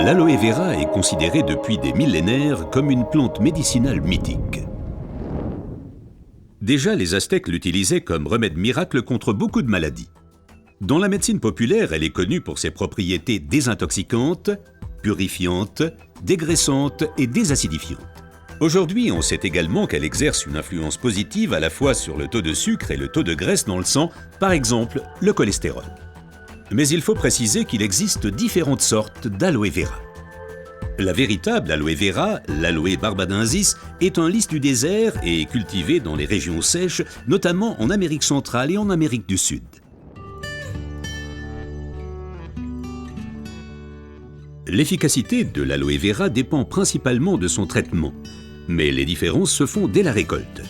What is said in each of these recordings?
L'aloe vera est considérée depuis des millénaires comme une plante médicinale mythique. Déjà, les Aztèques l'utilisaient comme remède miracle contre beaucoup de maladies. Dans la médecine populaire, elle est connue pour ses propriétés désintoxicantes, purifiantes, dégraissantes et désacidifiantes. Aujourd'hui, on sait également qu'elle exerce une influence positive à la fois sur le taux de sucre et le taux de graisse dans le sang, par exemple le cholestérol. Mais il faut préciser qu'il existe différentes sortes d'aloe vera. La véritable aloe vera, l'aloe barbadensis, est un lys du désert et est cultivée dans les régions sèches, notamment en Amérique centrale et en Amérique du Sud. L'efficacité de l'aloe vera dépend principalement de son traitement, mais les différences se font dès la récolte.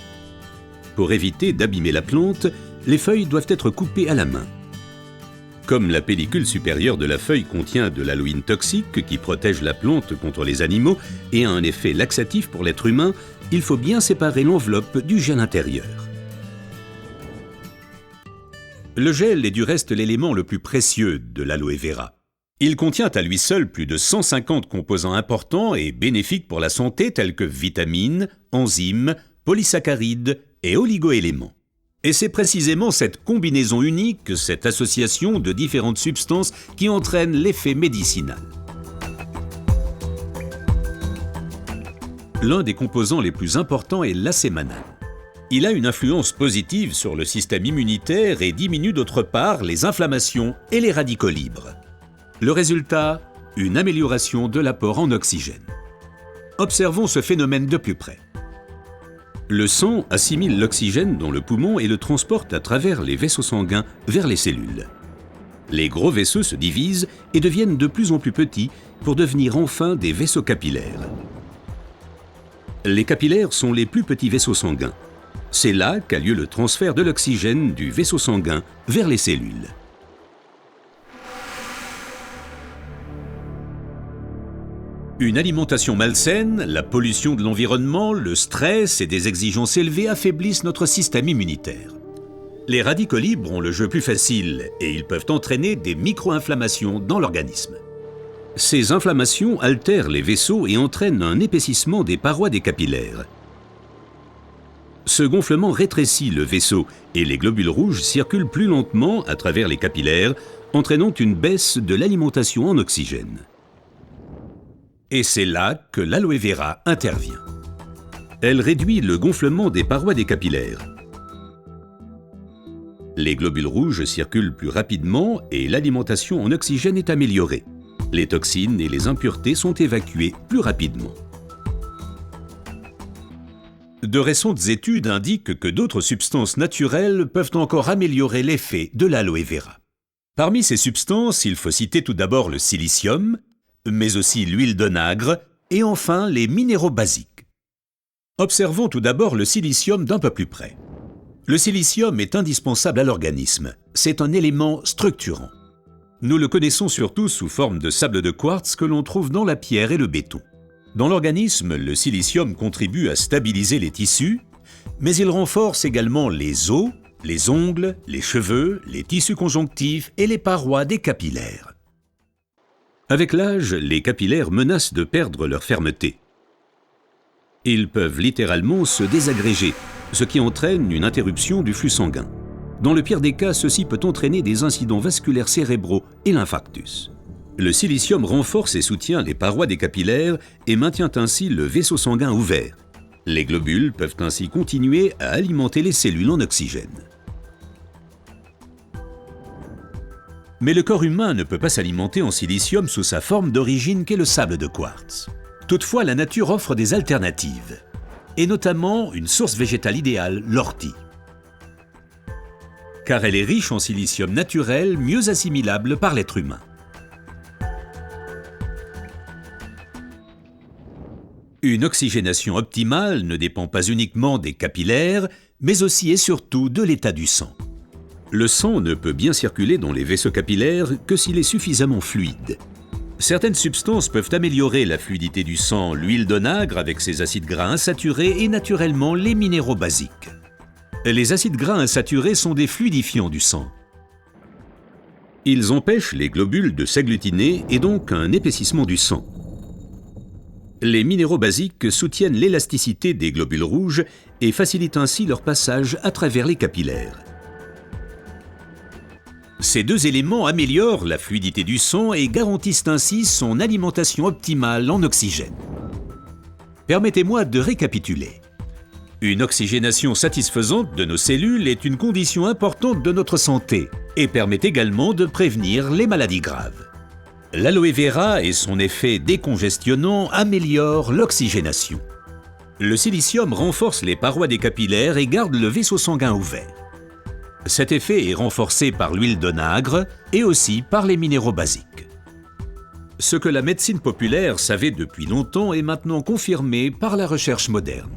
Pour éviter d'abîmer la plante, les feuilles doivent être coupées à la main. Comme la pellicule supérieure de la feuille contient de l'aloïne toxique qui protège la plante contre les animaux et a un effet laxatif pour l'être humain, il faut bien séparer l'enveloppe du gel intérieur. Le gel est du reste l'élément le plus précieux de l'aloe vera. Il contient à lui seul plus de 150 composants importants et bénéfiques pour la santé tels que vitamines, enzymes, polysaccharides et oligoéléments. Et c'est précisément cette combinaison unique, cette association de différentes substances qui entraîne l'effet médicinal. L'un des composants les plus importants est l'acémanal. Il a une influence positive sur le système immunitaire et diminue d'autre part les inflammations et les radicaux libres. Le résultat, une amélioration de l'apport en oxygène. Observons ce phénomène de plus près. Le sang assimile l'oxygène dans le poumon et le transporte à travers les vaisseaux sanguins vers les cellules. Les gros vaisseaux se divisent et deviennent de plus en plus petits pour devenir enfin des vaisseaux capillaires. Les capillaires sont les plus petits vaisseaux sanguins. C'est là qu'a lieu le transfert de l'oxygène du vaisseau sanguin vers les cellules. Une alimentation malsaine, la pollution de l'environnement, le stress et des exigences élevées affaiblissent notre système immunitaire. Les radicaux libres ont le jeu plus facile et ils peuvent entraîner des micro-inflammations dans l'organisme. Ces inflammations altèrent les vaisseaux et entraînent un épaississement des parois des capillaires. Ce gonflement rétrécit le vaisseau et les globules rouges circulent plus lentement à travers les capillaires, entraînant une baisse de l'alimentation en oxygène. Et c'est là que l'aloe vera intervient. Elle réduit le gonflement des parois des capillaires. Les globules rouges circulent plus rapidement et l'alimentation en oxygène est améliorée. Les toxines et les impuretés sont évacuées plus rapidement. De récentes études indiquent que d'autres substances naturelles peuvent encore améliorer l'effet de l'aloe vera. Parmi ces substances, il faut citer tout d'abord le silicium, mais aussi l'huile d'onagre et enfin les minéraux basiques. Observons tout d'abord le silicium d'un peu plus près. Le silicium est indispensable à l'organisme. C'est un élément structurant. Nous le connaissons surtout sous forme de sable de quartz que l'on trouve dans la pierre et le béton. Dans l'organisme, le silicium contribue à stabiliser les tissus, mais il renforce également les os, les ongles, les cheveux, les tissus conjonctifs et les parois des capillaires. Avec l'âge, les capillaires menacent de perdre leur fermeté. Ils peuvent littéralement se désagréger, ce qui entraîne une interruption du flux sanguin. Dans le pire des cas, ceci peut entraîner des incidents vasculaires cérébraux et l'infarctus. Le silicium renforce et soutient les parois des capillaires et maintient ainsi le vaisseau sanguin ouvert. Les globules peuvent ainsi continuer à alimenter les cellules en oxygène. Mais le corps humain ne peut pas s'alimenter en silicium sous sa forme d'origine qu'est le sable de quartz. Toutefois, la nature offre des alternatives, et notamment une source végétale idéale, l'ortie. Car elle est riche en silicium naturel, mieux assimilable par l'être humain. Une oxygénation optimale ne dépend pas uniquement des capillaires, mais aussi et surtout de l'état du sang. Le sang ne peut bien circuler dans les vaisseaux capillaires que s'il est suffisamment fluide. Certaines substances peuvent améliorer la fluidité du sang, l'huile d'onagre avec ses acides gras insaturés et naturellement les minéraux basiques. Les acides gras insaturés sont des fluidifiants du sang. Ils empêchent les globules de s'agglutiner et donc un épaississement du sang. Les minéraux basiques soutiennent l'élasticité des globules rouges et facilitent ainsi leur passage à travers les capillaires. Ces deux éléments améliorent la fluidité du sang et garantissent ainsi son alimentation optimale en oxygène. Permettez-moi de récapituler. Une oxygénation satisfaisante de nos cellules est une condition importante de notre santé et permet également de prévenir les maladies graves. L'aloe vera et son effet décongestionnant améliorent l'oxygénation. Le silicium renforce les parois des capillaires et garde le vaisseau sanguin ouvert. Cet effet est renforcé par l'huile d'onagre et aussi par les minéraux basiques. Ce que la médecine populaire savait depuis longtemps est maintenant confirmé par la recherche moderne.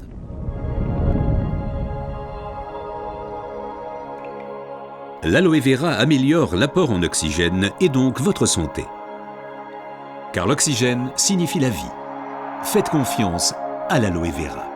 L'aloe vera améliore l'apport en oxygène et donc votre santé. Car l'oxygène signifie la vie. Faites confiance à l'aloe vera.